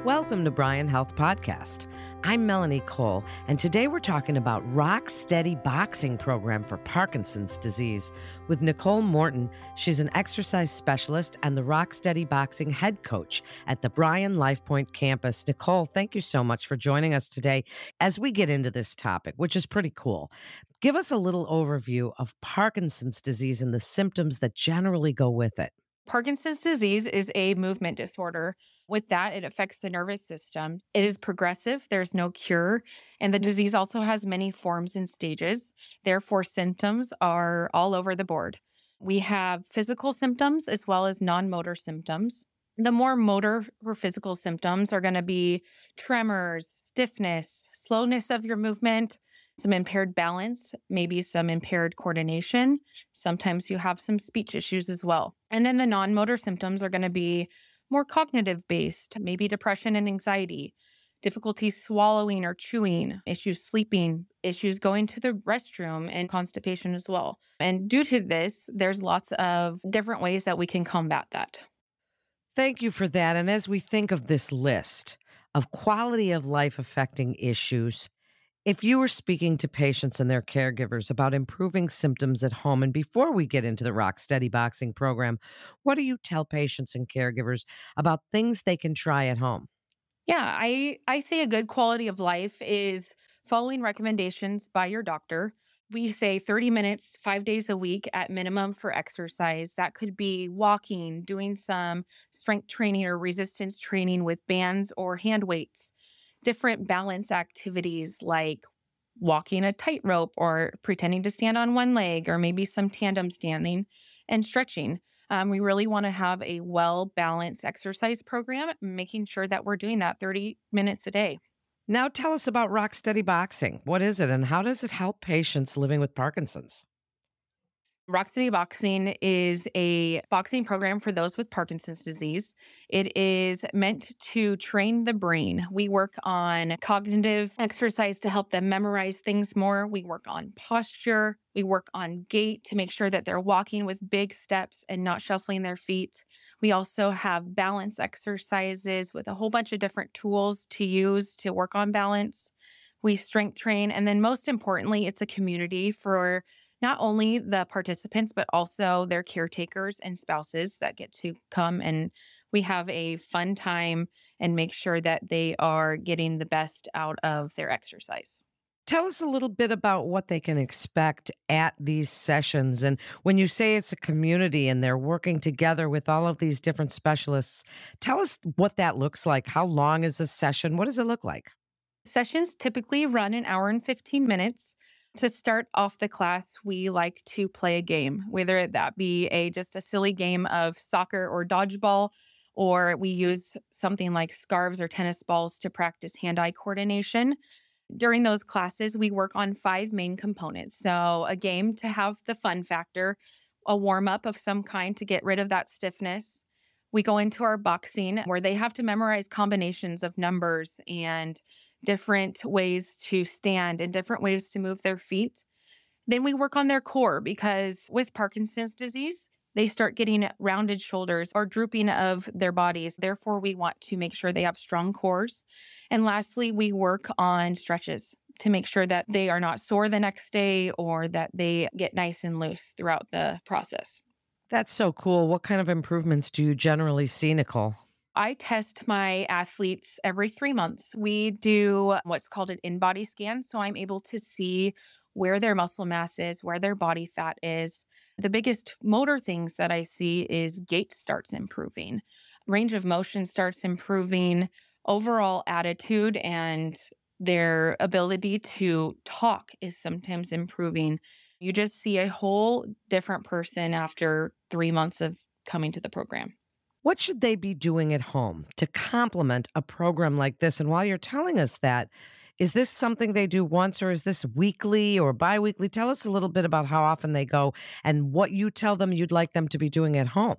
Welcome to Brian Health Podcast. I'm Melanie Cole, and today we're talking about Rock Steady Boxing Program for Parkinson's disease with Nicole Morton. She's an exercise specialist and the Rock Steady Boxing head coach at the Bryan LifePoint campus. Nicole, thank you so much for joining us today as we get into this topic, which is pretty cool. Give us a little overview of Parkinson's disease and the symptoms that generally go with it. Parkinson's disease is a movement disorder. With that, it affects the nervous system. It is progressive. There's no cure. And the disease also has many forms and stages. Therefore, symptoms are all over the board. We have physical symptoms as well as non-motor symptoms. The more motor or physical symptoms are going to be tremors, stiffness, slowness of your movement, some impaired balance, maybe some impaired coordination. Sometimes you have some speech issues as well. And then the non-motor symptoms are going to be more cognitive-based, maybe depression and anxiety, difficulty swallowing or chewing, issues sleeping, issues going to the restroom, and constipation as well. And due to this, there's lots of different ways that we can combat that. Thank you for that. And as we think of this list of quality of life affecting issues, if you were speaking to patients and their caregivers about improving symptoms at home, and before we get into the Rock Steady Boxing program, what do you tell patients and caregivers about things they can try at home? Yeah, I say a good quality of life is following recommendations by your doctor. We say 30 minutes, 5 days a week at minimum for exercise. That could be walking, doing some strength training or resistance training with bands or hand weights, different balance activities like walking a tightrope or pretending to stand on one leg, or maybe some tandem standing, and stretching. We really want to have a well-balanced exercise program, making sure that we're doing that 30 minutes a day. Now tell us about Rock Steady Boxing. What is it and how does it help patients living with Parkinson's? Rock Steady Boxing is a boxing program for those with Parkinson's disease. It is meant to train the brain. We work on cognitive exercise to help them memorize things more. We work on posture. We work on gait to make sure that they're walking with big steps and not shuffling their feet. We also have balance exercises with a whole bunch of different tools to use to work on balance. We strength train. And then most importantly, it's a community for not only the participants, but also their caretakers and spouses that get to come, and we have a fun time and make sure that they are getting the best out of their exercise. Tell us a little bit about what they can expect at these sessions. And when you say it's a community and they're working together with all of these different specialists, tell us what that looks like. How long is a session? What does it look like? Sessions typically run an hour and 15 minutes. To start off the class, we like to play a game, whether that be just a silly game of soccer or dodgeball, or we use something like scarves or tennis balls to practice hand-eye coordination. During those classes, we work on 5 main components. So a game to have the fun factor, a warm-up of some kind to get rid of that stiffness. We go into our boxing where they have to memorize combinations of numbers and different ways to stand and different ways to move their feet. Then we work on their core because with Parkinson's disease, they start getting rounded shoulders or drooping of their bodies. Therefore, we want to make sure they have strong cores. And lastly, we work on stretches to make sure that they are not sore the next day or that they get nice and loose throughout the process. That's so cool. What kind of improvements do you generally see, Nicole? I test my athletes every 3 months. We do what's called an in-body scan. So I'm able to see where their muscle mass is, where their body fat is. The biggest motor things that I see is gait starts improving, range of motion starts improving, overall attitude and their ability to talk is sometimes improving. You just see a whole different person after 3 months of coming to the program. What should they be doing at home to complement a program like this? And while you're telling us that, is this something they do once or is this weekly or biweekly? Tell us a little bit about how often they go and what you tell them you'd like them to be doing at home.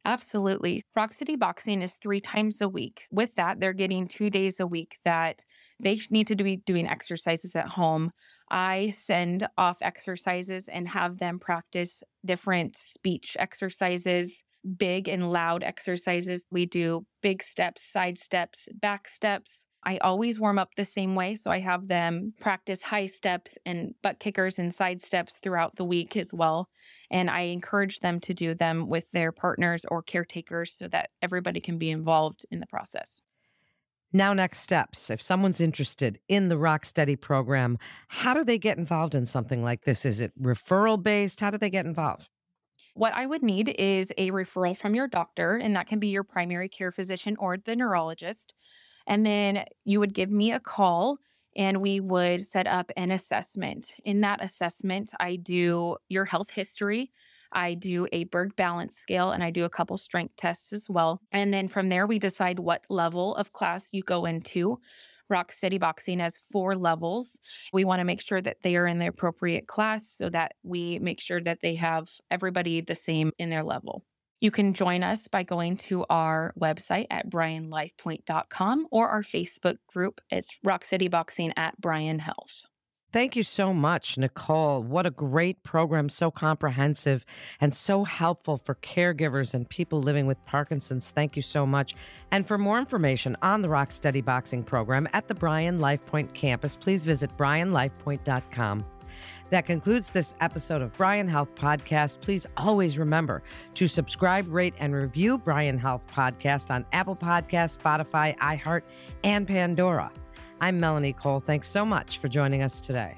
Absolutely. Rock Steady Boxing is 3 times a week. With that, they're getting 2 days a week that they need to be doing exercises at home. I send off exercises and have them practice different speech exercises big and loud exercises. We do big steps, side steps, back steps. I always warm up the same way. So I have them practice high steps and butt kickers and side steps throughout the week as well. And I encourage them to do them with their partners or caretakers so that everybody can be involved in the process. Now, next steps. If someone's interested in the Rock Steady program, how do they get involved in something like this? Is it referral based? How do they get involved? What I would need is a referral from your doctor, and that can be your primary care physician or the neurologist. And then you would give me a call and we would set up an assessment. In that assessment, I do your health history, I do a Berg balance scale, and I do a couple strength tests as well. And then from there, we decide what level of class you go into. Rock Steady Boxing has 4 levels. We want to make sure that they are in the appropriate class so that we make sure that they have everybody the same in their level. You can join us by going to our website at bryanlifepoint.com or our Facebook group. It's Rock Steady Boxing at Bryan Health. Thank you so much, Nicole. What a great program, so comprehensive and so helpful for caregivers and people living with Parkinson's. Thank you so much. And for more information on the Rock Steady Boxing program at the Bryan LifePoint campus, please visit bryanlifepoint.com. That concludes this episode of Bryan Health Podcast. Please always remember to subscribe, rate, and review Bryan Health Podcast on Apple Podcasts, Spotify, iHeart, and Pandora. I'm Melanie Cole. Thanks so much for joining us today.